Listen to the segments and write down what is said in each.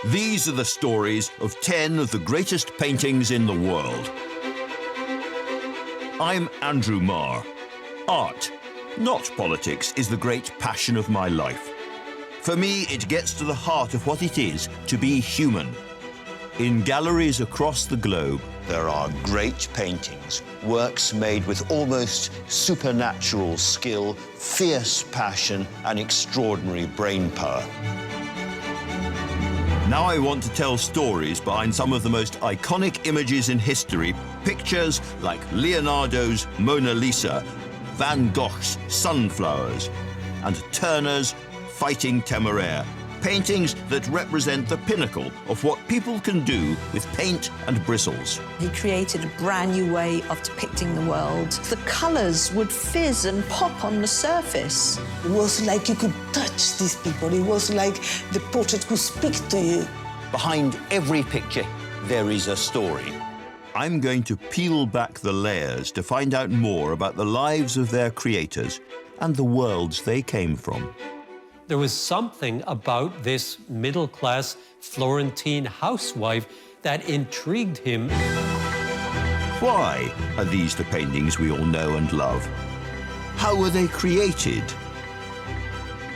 These are the stories of 10 of the greatest paintings in the world. I'm Andrew Marr. Art, not politics, is the great passion of my life. For me, it gets to the heart of what it is to be human. In galleries across the globe, there are great paintings, works made with almost supernatural skill, fierce passion, and extraordinary brain power. Now I want to tell stories behind some of the most iconic images in history, pictures like Leonardo's Mona Lisa, Van Gogh's Sunflowers, and Turner's Fighting Temeraire, paintings that represent the pinnacle of what people can do with paint and bristles. He created a brand new way of depicting the world. The colours would fizz and pop on the surface. It was like you could touch these people. It was like the portrait could speak to you. Behind every picture, there is a story. I'm going to peel back the layers to find out more about the lives of their creators and the worlds they came from. There was something about this middle-class Florentine housewife that intrigued him. Why are these the paintings we all know and love? How were they created?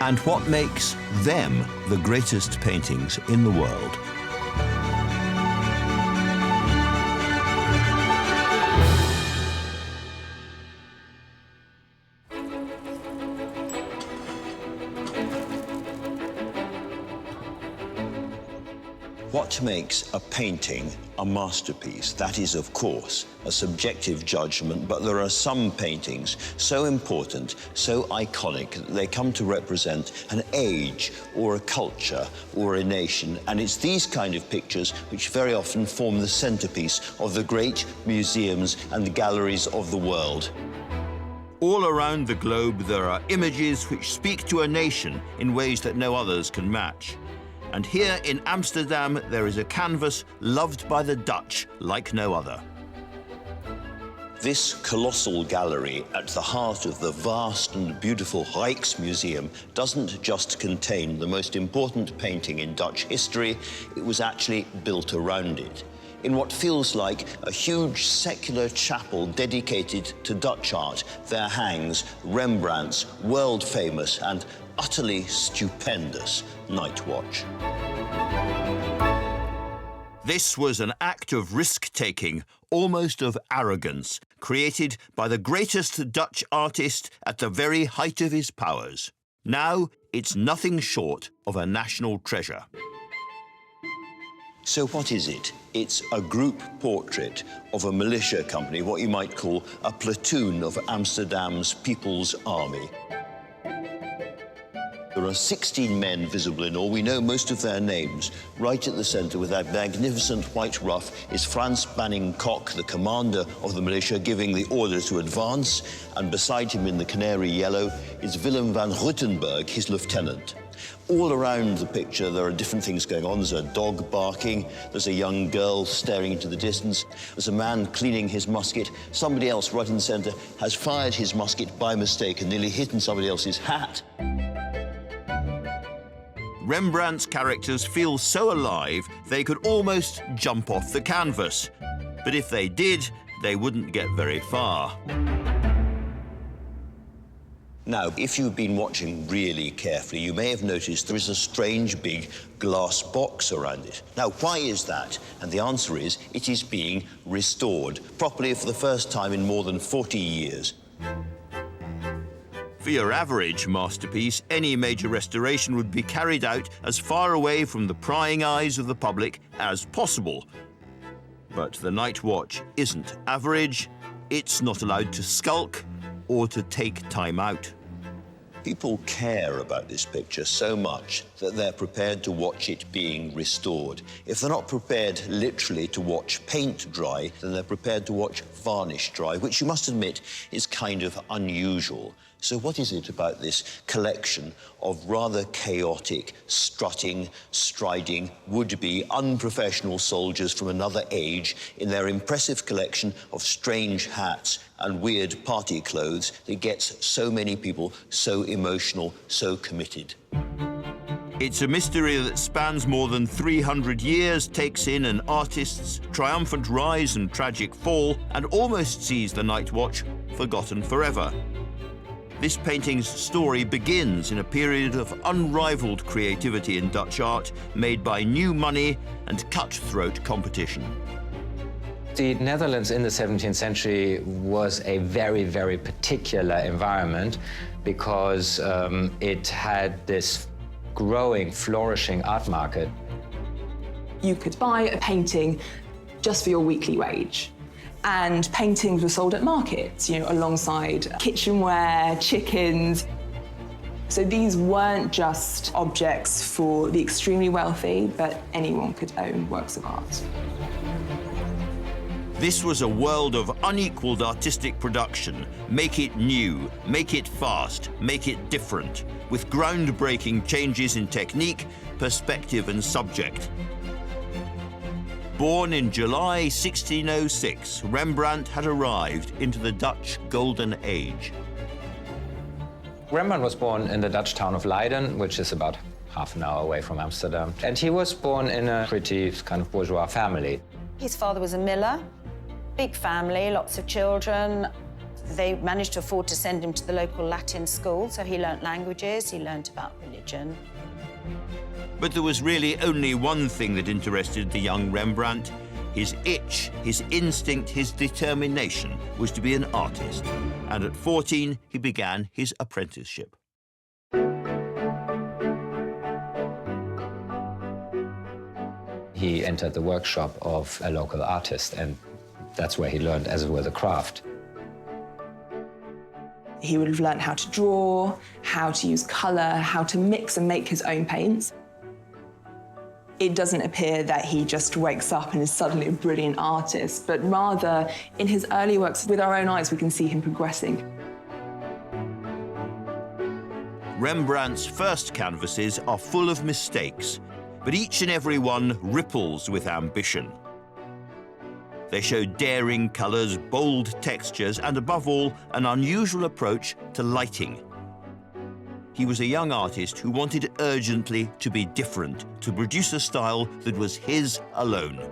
And what makes them the greatest paintings in the world? What makes a painting a masterpiece? That is, of course, a subjective judgment, but there are some paintings so important, so iconic, that they come to represent an age or a culture or a nation. And it's these kind of pictures which very often form the centerpiece of the great museums and galleries of the world. All around the globe, there are images which speak to a nation in ways that no others can match. And here in Amsterdam, there is a canvas loved by the Dutch like no other. This colossal gallery at the heart of the vast and beautiful Rijksmuseum doesn't just contain the most important painting in Dutch history, it was actually built around it. In what feels like a huge secular chapel dedicated to Dutch art, there hangs Rembrandt's world-famous and utterly stupendous Night Watch. This was an act of risk-taking, almost of arrogance, created by the greatest Dutch artist at the very height of his powers. Now, it's nothing short of a national treasure. So what is it? It's a group portrait of a militia company, what you might call a platoon of Amsterdam's People's Army. There are 16 men visible in all. We know most of their names. Right at the center with that magnificent white ruff is Frans Banning Kok, the commander of the militia, giving the order to advance. And beside him in the canary yellow is Willem van Ruttenberg, his lieutenant. All around the picture, there are different things going on. There's a dog barking, there's a young girl staring into the distance, there's a man cleaning his musket. Somebody else right in the center has fired his musket by mistake and nearly hit in somebody else's hat. Rembrandt's characters feel so alive, they could almost jump off the canvas. But if they did, they wouldn't get very far. Now, if you've been watching really carefully, you may have noticed there is a strange big glass box around it. Now, why is that? And the answer is, it is being restored, properly for the first time in more than 40 years. For your average masterpiece, any major restoration would be carried out as far away from the prying eyes of the public as possible. But the Night Watch isn't average, it's not allowed to skulk or to take time out. People care about this picture so much that they're prepared to watch it being restored. If they're not prepared literally to watch paint dry, then they're prepared to watch varnish dry, which you must admit is kind of unusual. So what is it about this collection of rather chaotic, strutting, striding, would-be unprofessional soldiers from another age in their impressive collection of strange hats and weird party clothes that gets so many people so emotional, so committed? It's a mystery that spans more than 300 years, takes in an artist's triumphant rise and tragic fall, and almost sees the Night Watch forgotten forever. This painting's story begins in a period of unrivaled creativity in Dutch art, made by new money and cutthroat competition. The Netherlands in the 17th century was a very, very particular environment because it had this growing, flourishing art market. You could buy a painting just for your weekly wage. And paintings were sold at markets, you know, alongside kitchenware, chickens. So these weren't just objects for the extremely wealthy, but anyone could own works of art. This was a world of unequaled artistic production. Make it new, make it fast, make it different, with groundbreaking changes in technique, perspective and subject. Born in July 1606, Rembrandt had arrived into the Dutch Golden Age. Rembrandt was born in the Dutch town of Leiden, which is about half an hour away from Amsterdam. And he was born in a pretty kind of bourgeois family. His father was a miller, big family, lots of children. They managed to afford to send him to the local Latin school, so he learnt languages, he learnt about religion. But there was really only one thing that interested the young Rembrandt. His itch, his instinct, his determination was to be an artist. And at 14, he began his apprenticeship. He entered the workshop of a local artist, and that's where he learned, as it were, the craft. He would have learned how to draw, how to use colour, how to mix and make his own paints. It doesn't appear that he just wakes up and is suddenly a brilliant artist, but rather, in his early works, with our own eyes, we can see him progressing. Rembrandt's first canvases are full of mistakes, but each and every one ripples with ambition. They show daring colours, bold textures, and above all, an unusual approach to lighting. He was a young artist who wanted urgently to be different, to produce a style that was his alone.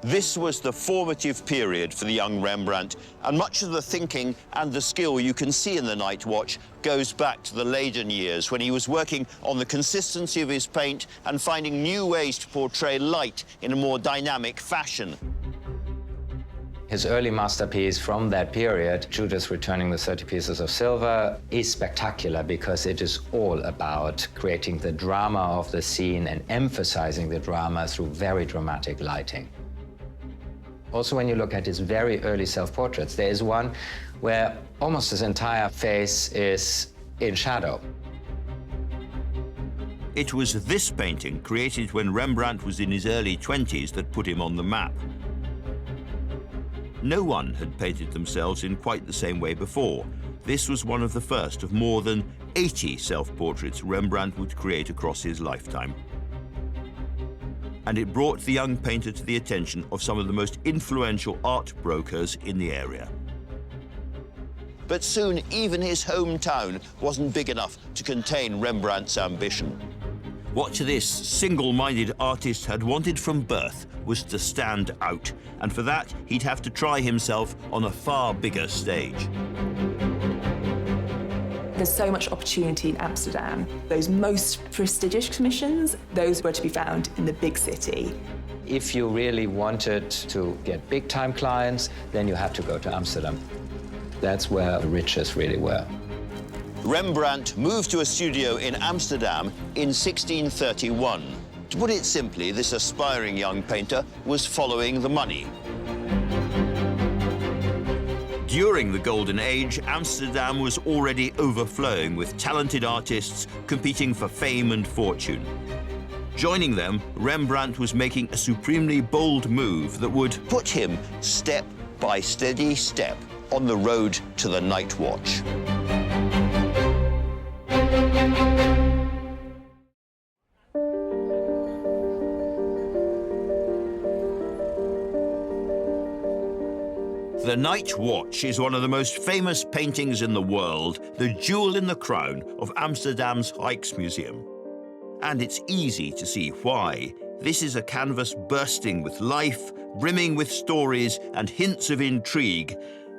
This was the formative period for the young Rembrandt, and much of the thinking and the skill you can see in the Night Watch goes back to the Leiden years, when he was working on the consistency of his paint and finding new ways to portray light in a more dynamic fashion. His early masterpiece from that period, Judas Returning the 30 Pieces of Silver, is spectacular because it is all about creating the drama of the scene and emphasizing the drama through very dramatic lighting. Also, when you look at his very early self-portraits, there is one where almost his entire face is in shadow. It was this painting, created when Rembrandt was in his early 20s, that put him on the map. No one had painted themselves in quite the same way before. This was one of the first of more than 80 self-portraits Rembrandt would create across his lifetime. And it brought the young painter to the attention of some of the most influential art brokers in the area. But soon, even his hometown wasn't big enough to contain Rembrandt's ambition. What this single-minded artist had wanted from birth was to stand out, and for that, he'd have to try himself on a far bigger stage. There's so much opportunity in Amsterdam. Those most prestigious commissions, those were to be found in the big city. If you really wanted to get big-time clients, then you had to go to Amsterdam. That's where the riches really were. Rembrandt moved to a studio in Amsterdam in 1631. To put it simply, this aspiring young painter was following the money. During the Golden Age, Amsterdam was already overflowing with talented artists competing for fame and fortune. Joining them, Rembrandt was making a supremely bold move that would put him step by steady step on the road to the Night Watch. The Night Watch is one of the most famous paintings in the world, the jewel in the crown of Amsterdam's Rijksmuseum. And it's easy to see why. This is a canvas bursting with life, brimming with stories and hints of intrigue,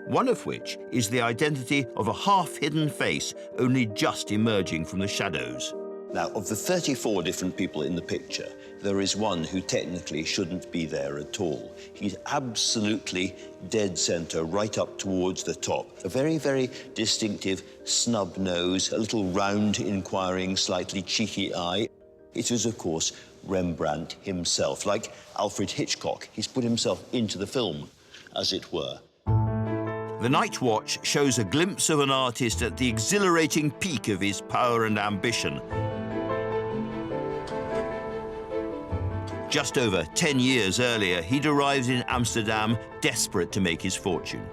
one of which is the identity of a half-hidden face only just emerging from the shadows. Now, of the 34 different people in the picture, there is one who technically shouldn't be there at all. He's absolutely dead center, right up towards the top. A very, very distinctive snub nose, a little round, inquiring, slightly cheeky eye. It is, of course, Rembrandt himself. Like Alfred Hitchcock, he's put himself into the film, as it were. The Night Watch shows a glimpse of an artist at the exhilarating peak of his power and ambition. Just over 10 years earlier, he'd arrived in Amsterdam, desperate to make his fortune.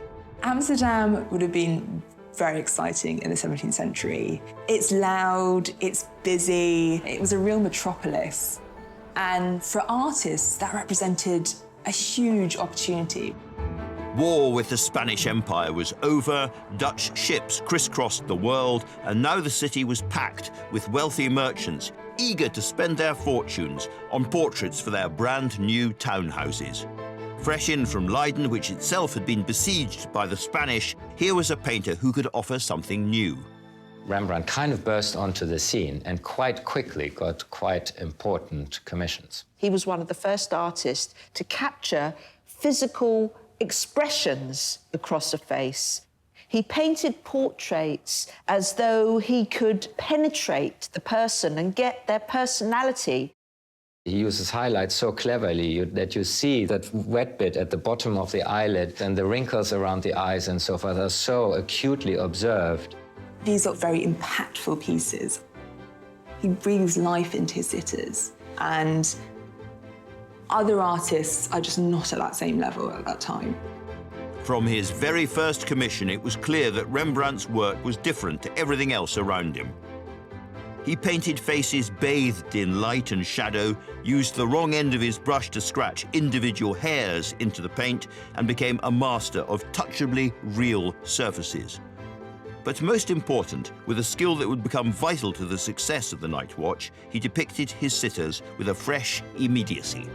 Amsterdam would have been very exciting in the 17th century. It's loud, it's busy, it was a real metropolis. And for artists, that represented a huge opportunity. War with the Spanish Empire was over, Dutch ships crisscrossed the world, and now the city was packed with wealthy merchants, eager to spend their fortunes on portraits for their brand new townhouses. Fresh in from Leiden, which itself had been besieged by the Spanish, here was a painter who could offer something new. Rembrandt kind of burst onto the scene and quite quickly got quite important commissions. He was one of the first artists to capture physical expressions across a face. He painted portraits as though he could penetrate the person and get their personality. He uses highlights so cleverly that you see that wet bit at the bottom of the eyelid, and the wrinkles around the eyes and so forth are so acutely observed. These are very impactful pieces. He breathes life into his sitters, and other artists are just not at that same level at that time. From his very first commission, it was clear that Rembrandt's work was different to everything else around him. He painted faces bathed in light and shadow, used the wrong end of his brush to scratch individual hairs into the paint, and became a master of touchably real surfaces. But most important, with a skill that would become vital to the success of the Night Watch, he depicted his sitters with a fresh immediacy.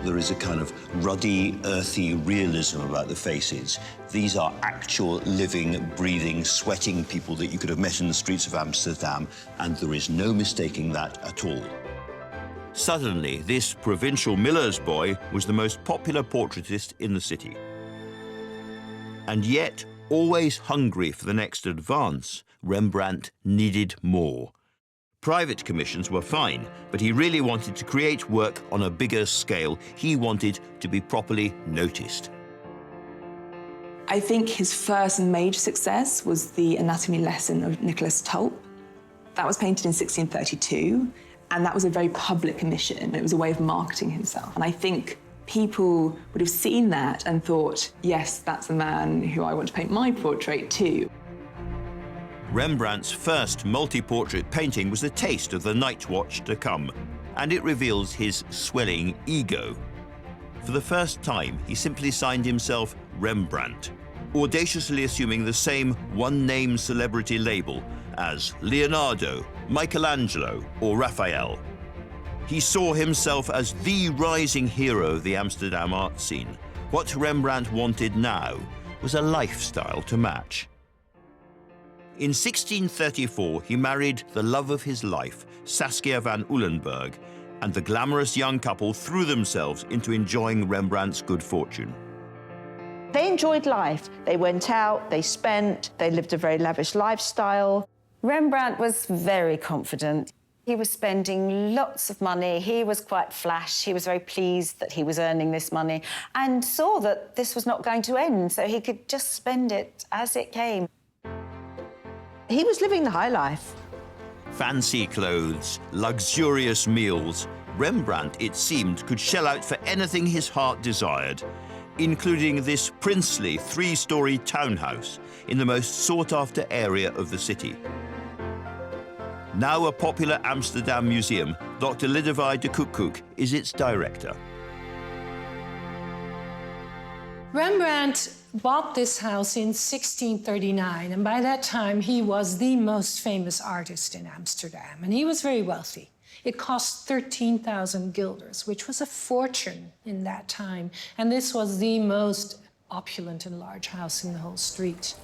There is a kind of ruddy, earthy realism about the faces. These are actual, living, breathing, sweating people that you could have met in the streets of Amsterdam, and there is no mistaking that at all. Suddenly, this provincial miller's boy was the most popular portraitist in the city. And yet, always hungry for the next advance, Rembrandt needed more. Private commissions were fine, but he really wanted to create work on a bigger scale. He wanted to be properly noticed. I think his first major success was the anatomy lesson of Nicholas Tulp. That was painted in 1632, and that was a very public commission. It was a way of marketing himself. And I think people would have seen that and thought, yes, that's the man who I want to paint my portrait too. Rembrandt's first multi-portrait painting was a taste of the Night Watch to come, and it reveals his swelling ego. For the first time, he simply signed himself Rembrandt, audaciously assuming the same one-name celebrity label as Leonardo, Michelangelo, or Raphael. He saw himself as the rising hero of the Amsterdam art scene. What Rembrandt wanted now was a lifestyle to match. In 1634, he married the love of his life, Saskia van Uylenburg, and the glamorous young couple threw themselves into enjoying Rembrandt's good fortune. They enjoyed life. They went out, they spent, they lived a very lavish lifestyle. Rembrandt was very confident. He was spending lots of money. He was quite flash. He was very pleased that he was earning this money and saw that this was not going to end, so he could just spend it as it came. He was living the high life. Fancy clothes, luxurious meals. Rembrandt, it seemed, could shell out for anything his heart desired, including this princely three-story townhouse in the most sought-after area of the city. Now a popular Amsterdam museum, Dr. Lavish de Koek is its director. Rembrandt bought this house in 1639, and by that time he was the most famous artist in Amsterdam, and he was very wealthy. It cost 13,000 guilders, which was a fortune in that time. And this was the most opulent and large house in the whole street.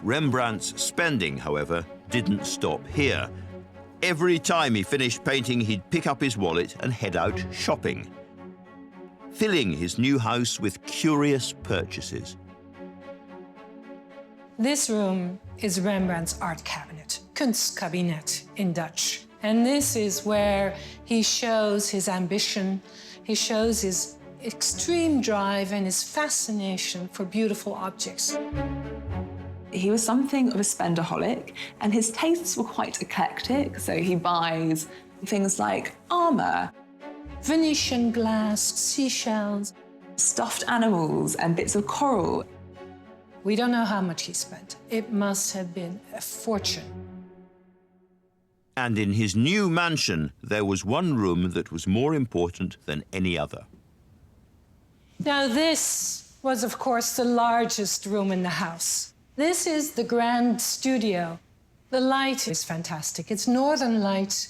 Rembrandt's spending, however, didn't stop here. Every time he finished painting, he'd pick up his wallet and head out shopping, filling his new house with curious purchases. This room is Rembrandt's art cabinet, Kunstkabinett in Dutch. And this is where he shows his ambition, he shows his extreme drive and his fascination for beautiful objects. He was something of a spenderholic, and his tastes were quite eclectic. So he buys things like armor, Venetian glass, seashells, stuffed animals, and bits of coral. We don't know how much he spent. It must have been a fortune. And in his new mansion, there was one room that was more important than any other. Now, this was, of course, the largest room in the house. This is the grand studio. The light is fantastic. It's northern light,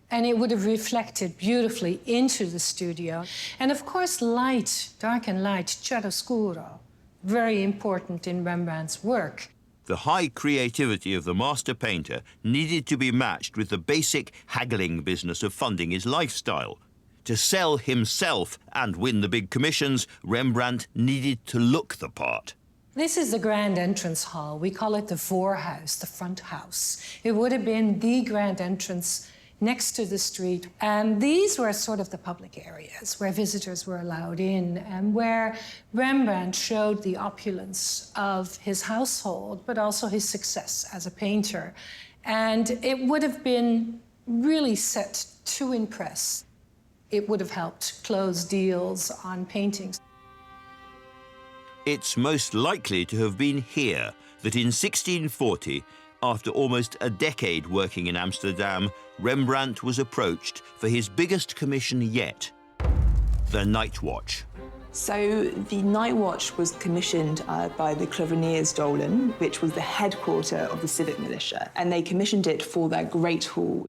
and it would have reflected beautifully into the studio. And of course, light, dark and light, chiaroscuro, very important in Rembrandt's work. The high creativity of the master painter needed to be matched with the basic haggling business of funding his lifestyle. To sell himself and win the big commissions, Rembrandt needed to look the part. This is the grand entrance hall. We call it the voorhuis, the front house. It would have been the grand entrance next to the street. And these were sort of the public areas where visitors were allowed in and where Rembrandt showed the opulence of his household, but also his success as a painter. And it would have been really set to impress. It would have helped close deals on paintings. It's most likely to have been here that in 1640, after almost a decade working in Amsterdam, Rembrandt was approached for his biggest commission yet, the Night Watch. So the Night Watch was commissioned by the Kloveniersdolen, which was the headquarter of the civic militia, and they commissioned it for their Great Hall.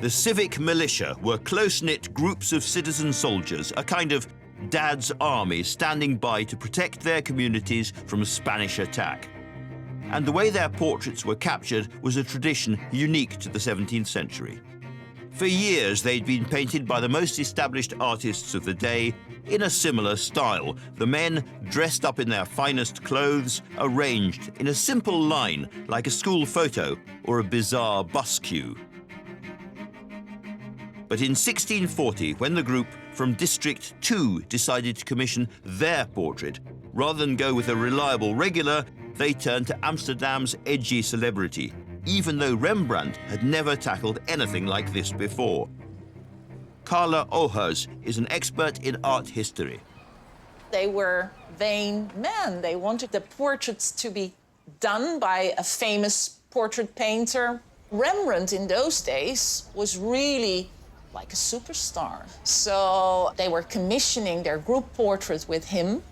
The civic militia were close-knit groups of citizen soldiers, a kind of dad's army standing by to protect their communities from Spanish attack. And the way their portraits were captured was a tradition unique to the 17th century. For years, they'd been painted by the most established artists of the day in a similar style, the men dressed up in their finest clothes, arranged in a simple line like a school photo or a bizarre bus queue. But in 1640, when the group from District 2 decided to commission their portrait, rather than go with a reliable regular, they turned to Amsterdam's edgy celebrity, even though Rembrandt had never tackled anything like this before. Carla Ohers is an expert in art history. They were vain men. They wanted the portraits to be done by a famous portrait painter. Rembrandt in those days was really like a superstar. So they were commissioning their group portrait with him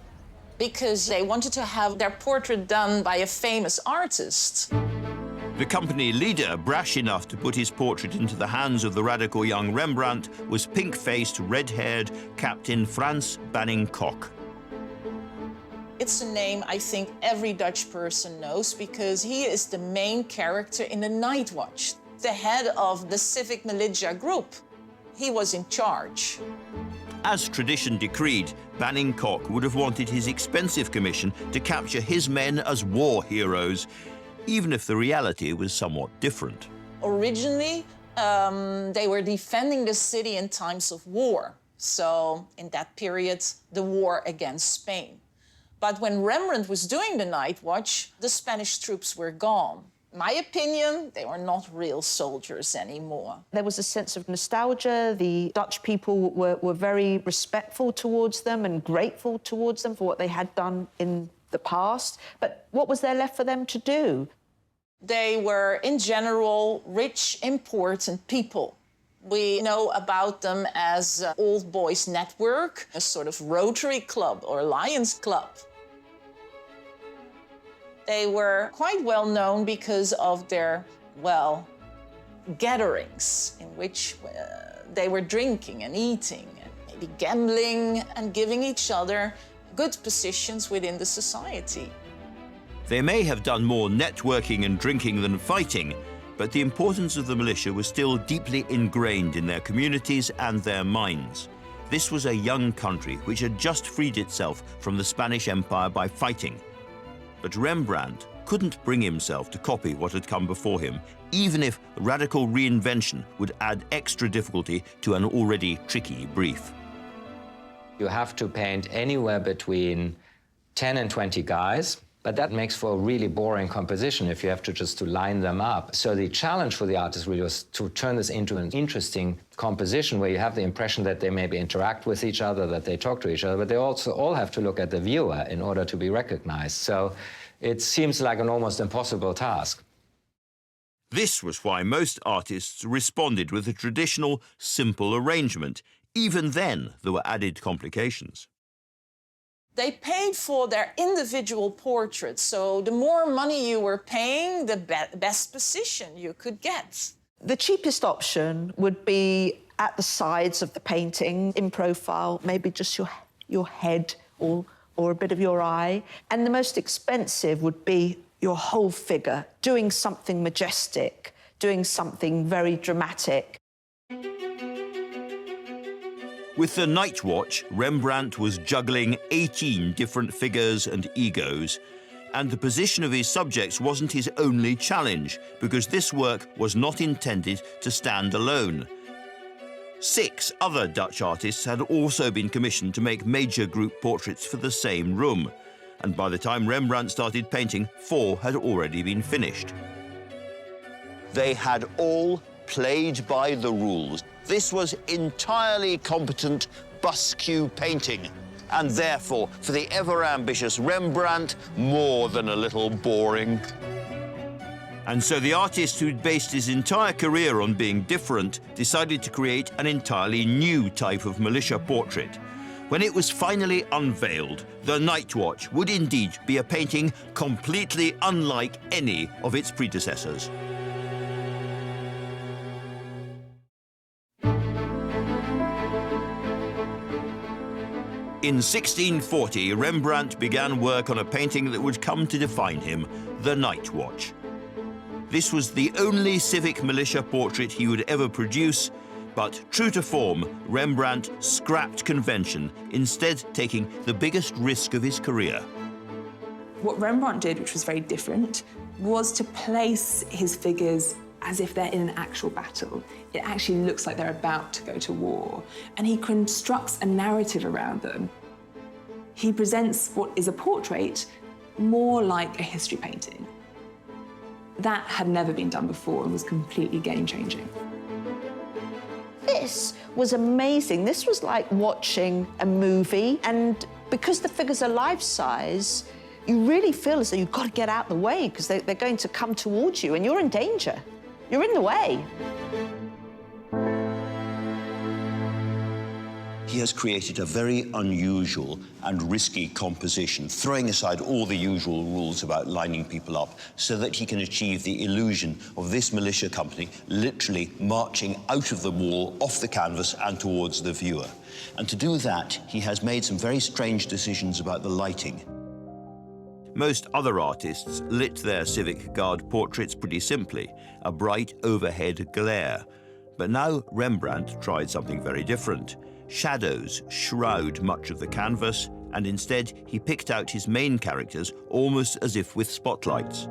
because they wanted to have their portrait done by a famous artist. The company leader, brash enough to put his portrait into the hands of the radical young Rembrandt, was pink-faced, red-haired Captain Frans Banning Kok. It's a name I think every Dutch person knows because he is the main character in the Night Watch, the head of the civic militia group. He was in charge. As tradition decreed, Banning Kok would have wanted his expensive commission to capture his men as war heroes, even if the reality was somewhat different. Originally, they were defending the city in times of war. So in that period, the war against Spain. But when Rembrandt was doing the Night Watch, the Spanish troops were gone. In my opinion, they were not real soldiers anymore. There was a sense of nostalgia. The Dutch people were very respectful towards them and grateful towards them for what they had done in the past. But what was there left for them to do? They were, in general, rich, important people. We know about them as Old Boys Network, a sort of Rotary Club or Lions Club. They were quite well known because of their, well, gatherings in which they were drinking and eating and maybe gambling and giving each other good positions within the society. They may have done more networking and drinking than fighting, but the importance of the militia was still deeply ingrained in their communities and their minds. This was a young country which had just freed itself from the Spanish Empire by fighting. But Rembrandt couldn't bring himself to copy what had come before him, even if radical reinvention would add extra difficulty to an already tricky brief. You have to paint anywhere between 10 and 20 guys, but that makes for a really boring composition if you have to just to line them up. So the challenge for the artist really was to turn this into an interesting composition where you have the impression that they maybe interact with each other, that they talk to each other, but they also all have to look at the viewer in order to be recognized. So it seems like an almost impossible task. This was why most artists responded with a traditional, simple arrangement. Even then, there were added complications. They paid for their individual portraits, so the more money you were paying, the best position you could get. The cheapest option would be at the sides of the painting, in profile, maybe just your head or a bit of your eye. And the most expensive would be your whole figure, doing something majestic, doing something very dramatic. With the Night Watch, Rembrandt was juggling 18 different figures and egos, and the position of his subjects wasn't his only challenge, because this work was not intended to stand alone. 6 other Dutch artists had also been commissioned to make major group portraits for the same room, and by the time Rembrandt started painting, 4 had already been finished. They had all played by the rules. This was entirely competent bus-cue painting, and therefore, for the ever-ambitious Rembrandt, more than a little boring. And so the artist who'd based his entire career on being different decided to create an entirely new type of militia portrait. When it was finally unveiled, the Night Watch would indeed be a painting completely unlike any of its predecessors. In 1640, Rembrandt began work on a painting that would come to define him, the Night Watch. This was the only civic militia portrait he would ever produce, but true to form, Rembrandt scrapped convention, instead taking the biggest risk of his career. What Rembrandt did, which was very different, was to place his figures as if they're in an actual battle. It actually looks like they're about to go to war. And he constructs a narrative around them. He presents what is a portrait more like a history painting. That had never been done before and was completely game-changing. This was amazing. This was like watching a movie, and because the figures are life-size, you really feel as though you've got to get out the way because they're going to come towards you and you're in danger. You're in the way. He has created a very unusual and risky composition, throwing aside all the usual rules about lining people up so that he can achieve the illusion of this militia company literally marching out of the wall, off the canvas and towards the viewer. And to do that, he has made some very strange decisions about the lighting. Most other artists lit their civic guard portraits pretty simply, a bright overhead glare. But now Rembrandt tried something very different. Shadows shroud much of the canvas, and instead he picked out his main characters almost as if with spotlights.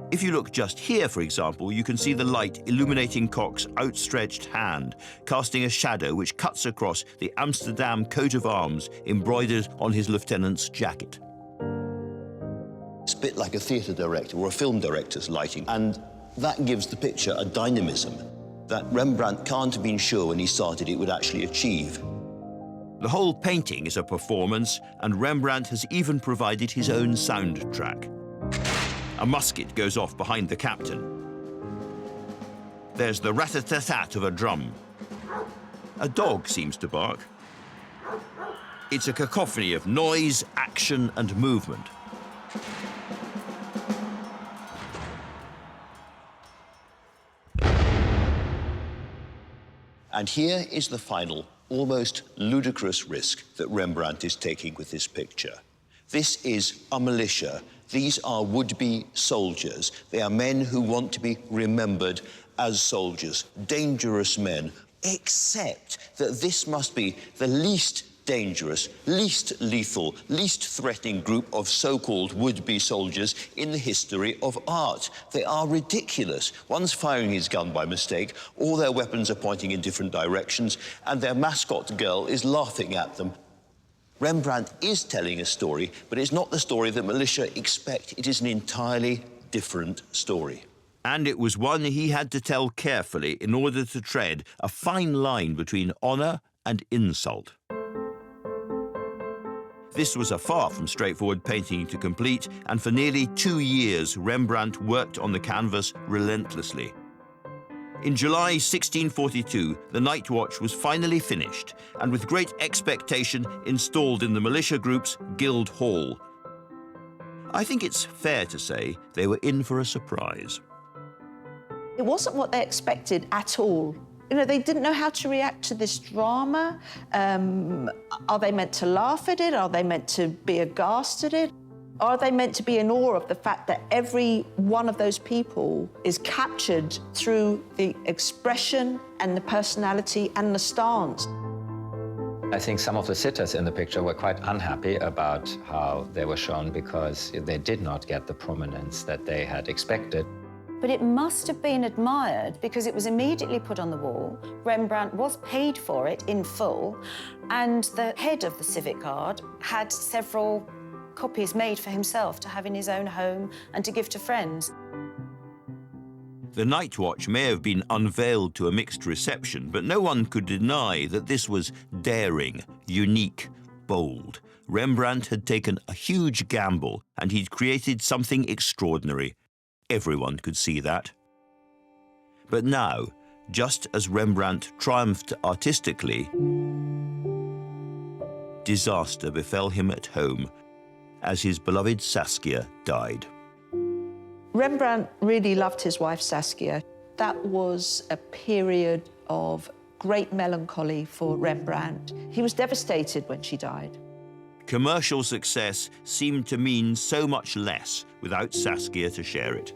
If you look just here, for example, you can see the light illuminating Koch's outstretched hand, casting a shadow which cuts across the Amsterdam coat of arms embroidered on his lieutenant's jacket. It's a bit like a theatre director or a film director's lighting, and that gives the picture a dynamism that Rembrandt can't have been sure when he started it would actually achieve. The whole painting is a performance, and Rembrandt has even provided his own soundtrack. A musket goes off behind the captain. There's the rat-a-tat-tat of a drum. A dog seems to bark. It's a cacophony of noise, action, and movement. And here is the final, almost ludicrous risk that Rembrandt is taking with this picture. This is a militia. These are would-be soldiers. They are men who want to be remembered as soldiers, dangerous men, except that this must be the least dangerous, least lethal, least threatening group of so-called would-be soldiers in the history of art. They are ridiculous. One's firing his gun by mistake, all their weapons are pointing in different directions, and their mascot girl is laughing at them. Rembrandt is telling a story, but it's not the story that militia expect. It is an entirely different story. And it was one he had to tell carefully in order to tread a fine line between honour and insult. This was a far from straightforward painting to complete, and for nearly 2 years Rembrandt worked on the canvas relentlessly. In July 1642, the Night Watch was finally finished, and with great expectation installed in the militia group's Guild Hall. I think it's fair to say they were in for a surprise. It wasn't what they expected at all. You know, they didn't know how to react to this drama. Are they meant to laugh at it? Are they meant to be aghast at it? Are they meant to be in awe of the fact that every one of those people is captured through the expression and the personality and the stance? I think some of the sitters in the picture were quite unhappy about how they were shown because they did not get the prominence that they had expected. But it must have been admired because it was immediately put on the wall. Rembrandt was paid for it in full, and the head of the Civic Guard had several copies made for himself to have in his own home and to give to friends. The Night Watch may have been unveiled to a mixed reception, but no one could deny that this was daring, unique, bold. Rembrandt had taken a huge gamble, and he'd created something extraordinary. Everyone could see that. But now, just as Rembrandt triumphed artistically, disaster befell him at home as his beloved Saskia died. Rembrandt really loved his wife Saskia. That was a period of great melancholy for Rembrandt. He was devastated when she died. Commercial success seemed to mean so much less without Saskia to share it.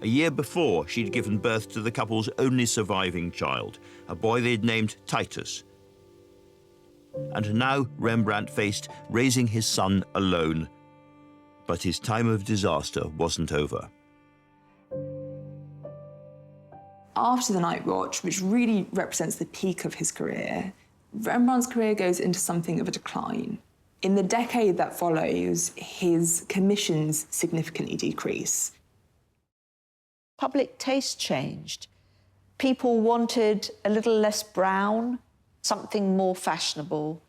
A year before, she'd given birth to the couple's only surviving child, a boy they'd named Titus. And now Rembrandt faced raising his son alone. But his time of disaster wasn't over. After the Night Watch, which really represents the peak of his career, Rembrandt's career goes into something of a decline. In the decade that follows, his commissions significantly decrease. Public taste changed. People wanted a little less brown, something more fashionable,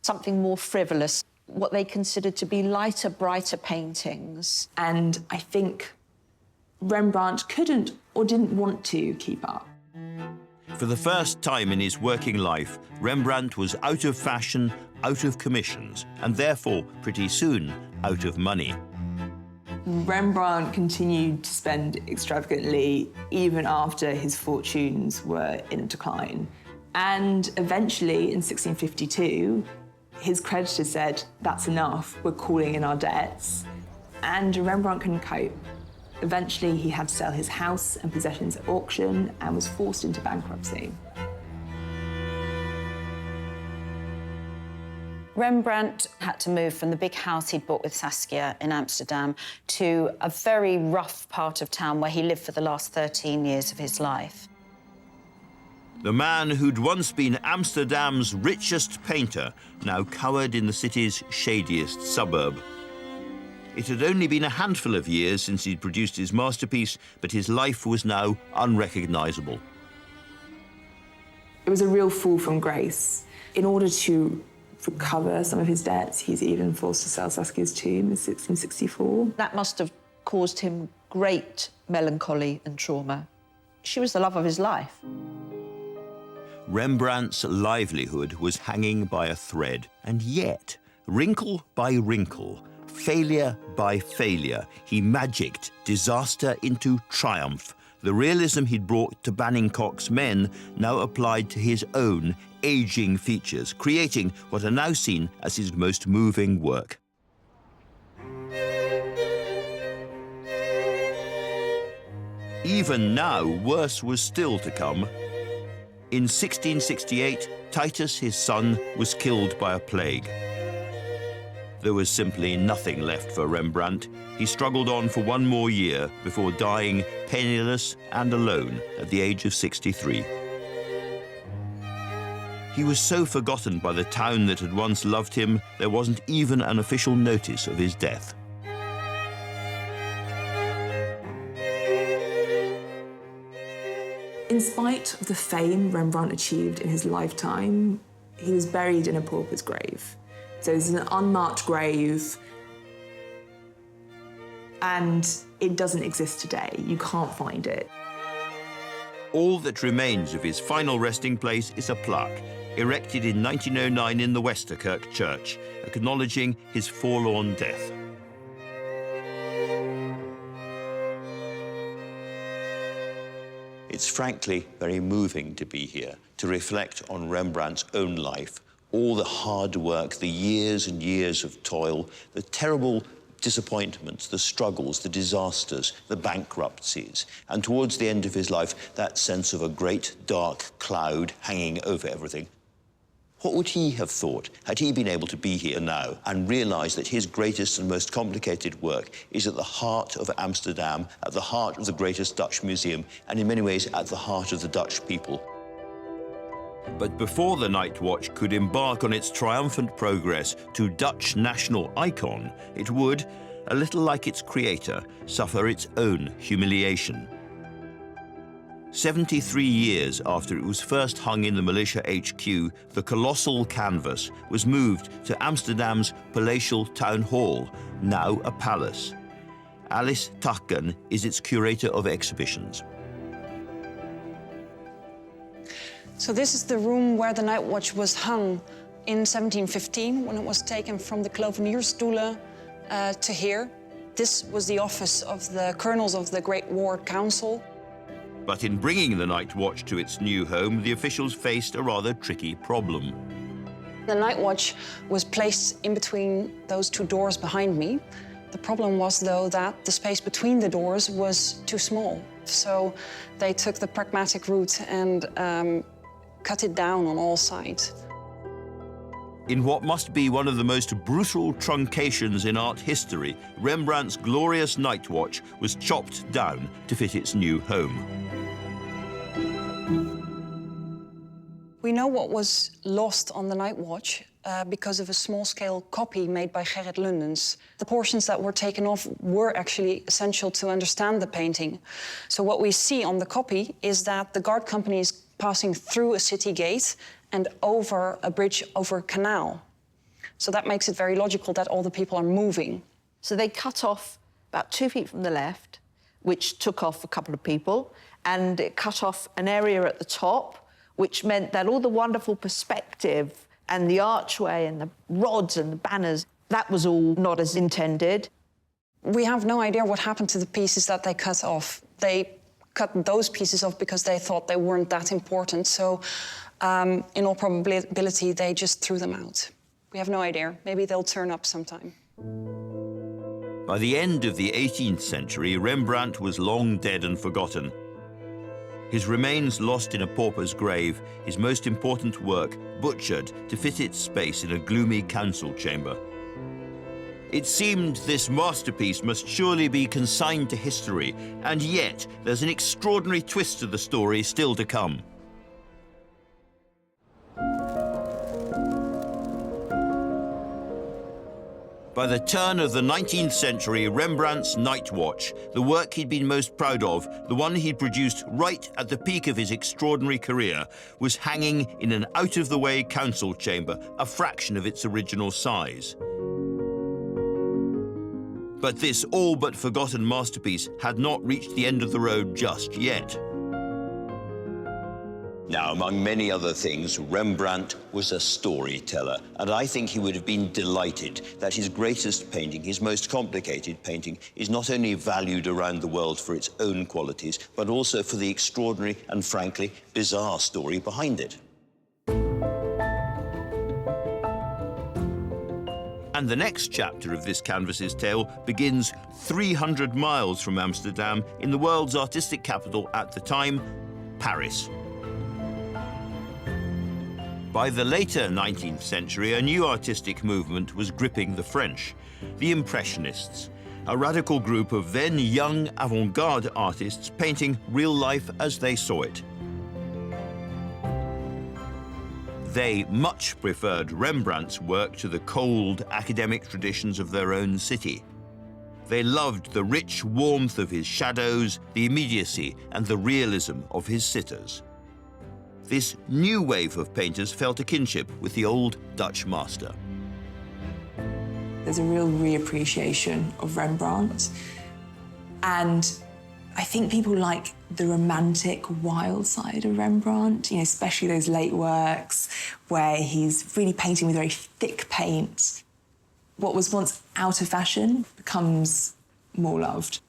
something more frivolous, what they considered to be lighter, brighter paintings. And I think Rembrandt couldn't or didn't want to keep up. For the first time in his working life, Rembrandt was out of fashion, out of commissions, and therefore, pretty soon, out of money. Rembrandt continued to spend extravagantly even after his fortunes were in decline. And eventually, in 1652, his creditors said, "That's enough, we're calling in our debts." And Rembrandt couldn't cope. Eventually, he had to sell his house and possessions at auction and was forced into bankruptcy. Rembrandt had to move from the big house he'd bought with Saskia in Amsterdam to a very rough part of town where he lived for the last 13 years of his life. The man who'd once been Amsterdam's richest painter now cowered in the city's shadiest suburb. It had only been a handful of years since he'd produced his masterpiece, but his life was now unrecognisable. It was a real fall from grace. In order to recover some of his debts, he's even forced to sell Saskia's tomb in 1664. That must have caused him great melancholy and trauma. She was the love of his life. Rembrandt's livelihood was hanging by a thread, and yet, wrinkle by wrinkle, failure by failure, he magicked disaster into triumph, the realism he'd brought to Banningcock's men now applied to his own ageing features, creating what are now seen as his most moving work. Even now, worse was still to come. In 1668, Titus, his son, was killed by a plague. There was simply nothing left for Rembrandt. He struggled on for one more year before dying penniless and alone at the age of 63. He was so forgotten by the town that had once loved him, there wasn't even an official notice of his death. In spite of the fame Rembrandt achieved in his lifetime, he was buried in a pauper's grave. So it's an unmarked grave, and it doesn't exist today. You can't find it. All that remains of his final resting place is a plaque, erected in 1909 in the Westerkirk Church, acknowledging his forlorn death. It's frankly very moving to be here, to reflect on Rembrandt's own life, all the hard work, the years and years of toil, the terrible disappointments, the struggles, the disasters, the bankruptcies, and towards the end of his life, that sense of a great dark cloud hanging over everything. What would he have thought had he been able to be here now and realised that his greatest and most complicated work is at the heart of Amsterdam, at the heart of the greatest Dutch museum, and in many ways at the heart of the Dutch people? But before the Night Watch could embark on its triumphant progress to Dutch national icon, it would, a little like its creator, suffer its own humiliation. 73 years after it was first hung in the militia HQ, the colossal canvas was moved to Amsterdam's palatial town hall, now a palace. Alice Tachken is its curator of exhibitions. So this is the room where the Night Watch was hung in 1715, when it was taken from the Kloveniersstoelen to here. This was the office of the colonels of the Great War Council. But in bringing the Night Watch to its new home, the officials faced a rather tricky problem. The Night Watch was placed in between those two doors behind me. The problem was, though, that the space between the doors was too small. So they took the pragmatic route and cut it down on all sides. In what must be one of the most brutal truncations in art history, Rembrandt's glorious Night Watch was chopped down to fit its new home. We know what was lost on the Night Watch because of a small-scale copy made by Gerrit Lundens. The portions that were taken off were actually essential to understand the painting. So what we see on the copy is that the guard company is passing through a city gate and over a bridge over a canal. So that makes it very logical that all the people are moving. So they cut off about 2 feet from the left, which took off a couple of people, and it cut off an area at the top, which meant that all the wonderful perspective and the archway and the rods and the banners, that was all not as intended. We have no idea what happened to the pieces that they cut off. They cut those pieces off because they thought they weren't that important. So in all probability, they just threw them out. We have no idea. Maybe they'll turn up sometime. By the end of the 18th century, Rembrandt was long dead and forgotten. His remains lost in a pauper's grave, his most important work butchered to fit its space in a gloomy council chamber. It seemed this masterpiece must surely be consigned to history, and yet there's an extraordinary twist to the story still to come. By the turn of the 19th century, Rembrandt's Night Watch, the work he'd been most proud of, the one he'd produced right at the peak of his extraordinary career, was hanging in an out-of-the-way council chamber, a fraction of its original size. But this all-but-forgotten masterpiece had not reached the end of the road just yet. Now, among many other things, Rembrandt was a storyteller, and I think he would have been delighted that his greatest painting, his most complicated painting, is not only valued around the world for its own qualities, but also for the extraordinary and, frankly, bizarre story behind it. And the next chapter of this canvas's tale begins 300 miles from Amsterdam in the world's artistic capital at the time, Paris. By the later 19th century, a new artistic movement was gripping the French, the Impressionists, a radical group of then young avant-garde artists painting real life as they saw it. They much preferred Rembrandt's work to the cold academic traditions of their own city. They loved the rich warmth of his shadows, the immediacy and the realism of his sitters. This new wave of painters felt a kinship with the old Dutch master. There's a real reappreciation of Rembrandt, and I think people like the romantic, wild side of Rembrandt, you know, especially those late works where he's really painting with very thick paint. What was once out of fashion becomes more loved.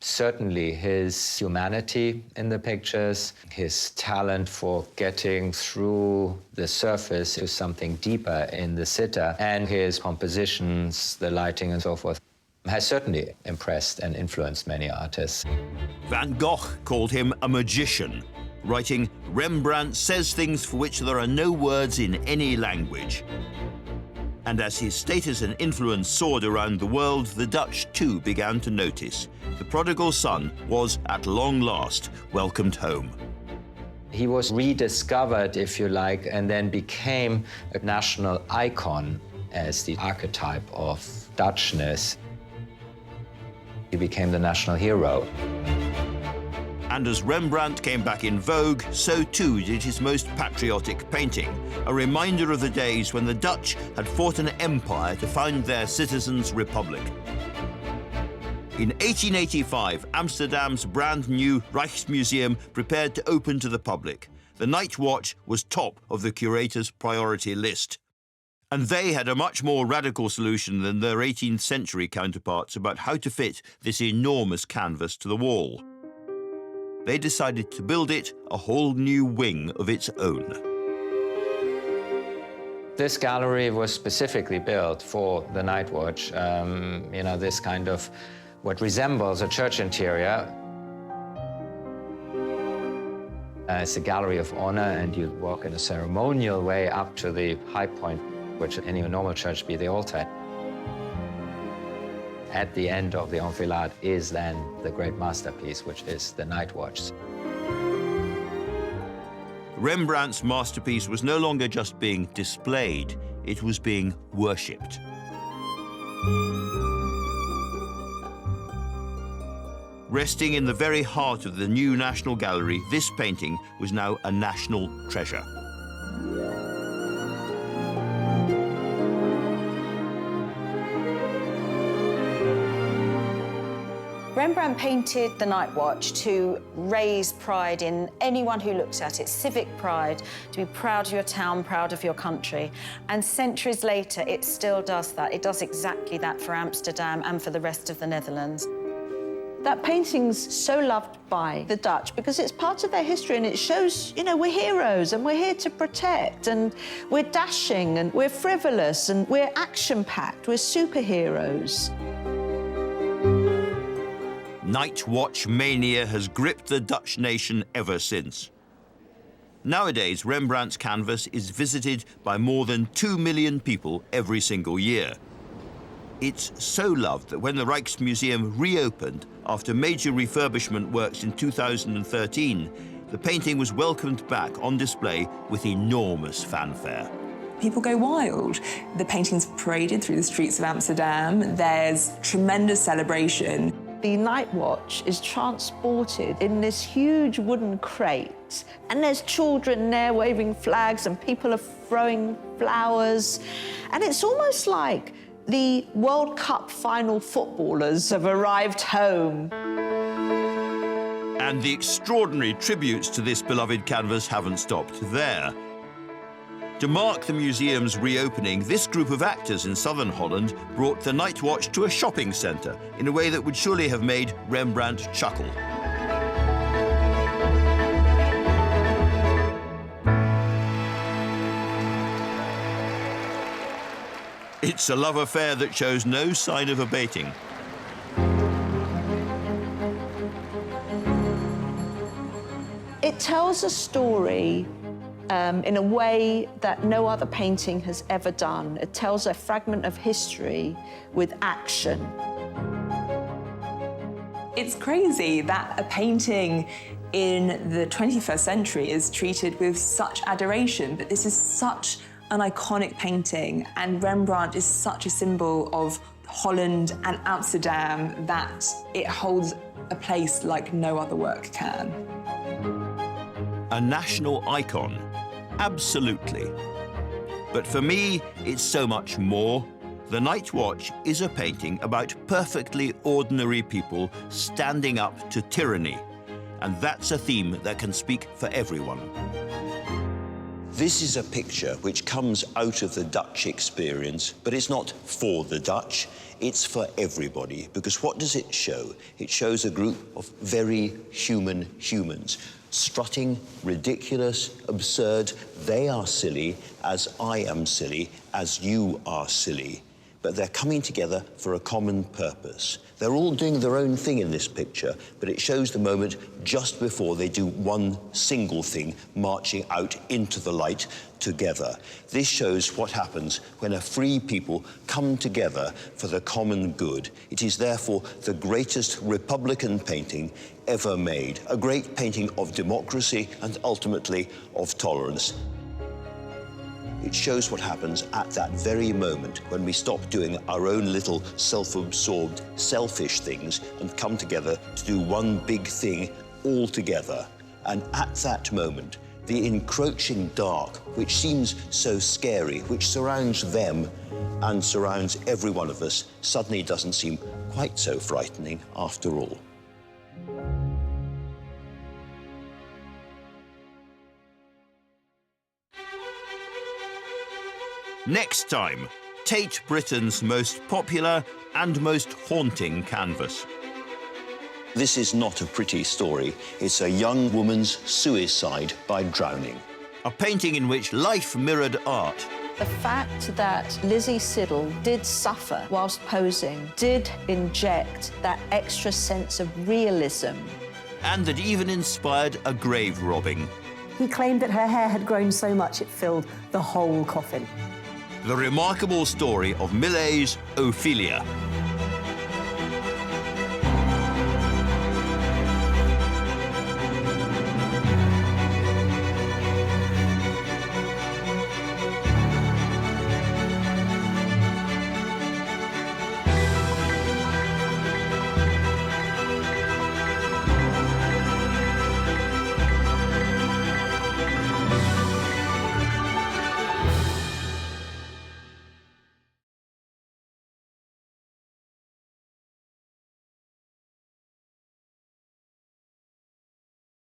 Certainly his humanity in the pictures, his talent for getting through the surface to something deeper in the sitter, and his compositions, the lighting and so forth, has certainly impressed and influenced many artists. Van Gogh called him a magician, writing, "Rembrandt says things for which there are no words in any language." And as his status and influence soared around the world, the Dutch too began to notice. The prodigal son was, at long last, welcomed home. He was rediscovered, if you like, and then became a national icon as the archetype of Dutchness. He became the national hero. And as Rembrandt came back in vogue, so too did his most patriotic painting, a reminder of the days when the Dutch had fought an empire to found their citizens' republic. In 1885, Amsterdam's brand new Rijksmuseum prepared to open to the public. The Night Watch was top of the curator's priority list. And they had a much more radical solution than their 18th century counterparts about how to fit this enormous canvas to the wall. They decided to build it a whole new wing of its own. This gallery was specifically built for the Night Watch. You know, this kind of what resembles a church interior. It's a gallery of honor, and you walk in a ceremonial way up to the high point, which any normal church be the altar. At the end of the enfilade is then the great masterpiece, which is the Night Watch. Rembrandt's masterpiece was no longer just being displayed, it was being worshipped. Resting in the very heart of the new National Gallery, this painting was now a national treasure. Rembrandt painted the Night Watch to raise pride in anyone who looks at it, civic pride, to be proud of your town, proud of your country. And centuries later, it still does that. It does exactly that for Amsterdam and for the rest of the Netherlands. That painting's so loved by the Dutch because it's part of their history and it shows, you know, we're heroes and we're here to protect and we're dashing and we're frivolous and we're action-packed, we're superheroes. Night Watch mania has gripped the Dutch nation ever since. Nowadays, Rembrandt's canvas is visited by more than 2 million people every single year. It's so loved that when the Rijksmuseum reopened after major refurbishment works in 2013, the painting was welcomed back on display with enormous fanfare. People go wild. The painting's paraded through the streets of Amsterdam. There's tremendous celebration. The Night Watch is transported in this huge wooden crate, and there's children there waving flags and people are throwing flowers. And it's almost like the World Cup final footballers have arrived home. And the extraordinary tributes to this beloved canvas haven't stopped there. To mark the museum's reopening, this group of actors in southern Holland brought the Night Watch to a shopping centre in a way that would surely have made Rembrandt chuckle. It's a love affair that shows no sign of abating. It tells a story in a way that no other painting has ever done. It tells a fragment of history with action. It's crazy that a painting in the 21st century is treated with such adoration, but this is such an iconic painting, and Rembrandt is such a symbol of Holland and Amsterdam that it holds a place like no other work can. A national icon, absolutely. But for me, it's so much more. The Night Watch is a painting about perfectly ordinary people standing up to tyranny. And that's a theme that can speak for everyone. This is a picture which comes out of the Dutch experience, but it's not for the Dutch, it's for everybody. Because what does it show? It shows a group of very human humans, strutting, ridiculous, absurd. They are silly, as I am silly, as you are silly. But they're coming together for a common purpose. They're all doing their own thing in this picture, but it shows the moment just before they do one single thing, marching out into the light together. This shows what happens when a free people come together for the common good. It is therefore the greatest Republican painting ever made, a great painting of democracy and ultimately of tolerance. It shows what happens at that very moment when we stop doing our own little self-absorbed, selfish things and come together to do one big thing all together. And at that moment, the encroaching dark, which seems so scary, which surrounds them and surrounds every one of us, suddenly doesn't seem quite so frightening after all. Next time, Tate Britain's most popular and most haunting canvas. This is not a pretty story. It's a young woman's suicide by drowning. A painting in which life mirrored art. The fact that Lizzie Siddal did suffer whilst posing did inject that extra sense of realism. And that even inspired a grave robbing. He claimed that her hair had grown so much it filled the whole coffin. The remarkable story of Millet's Ophelia.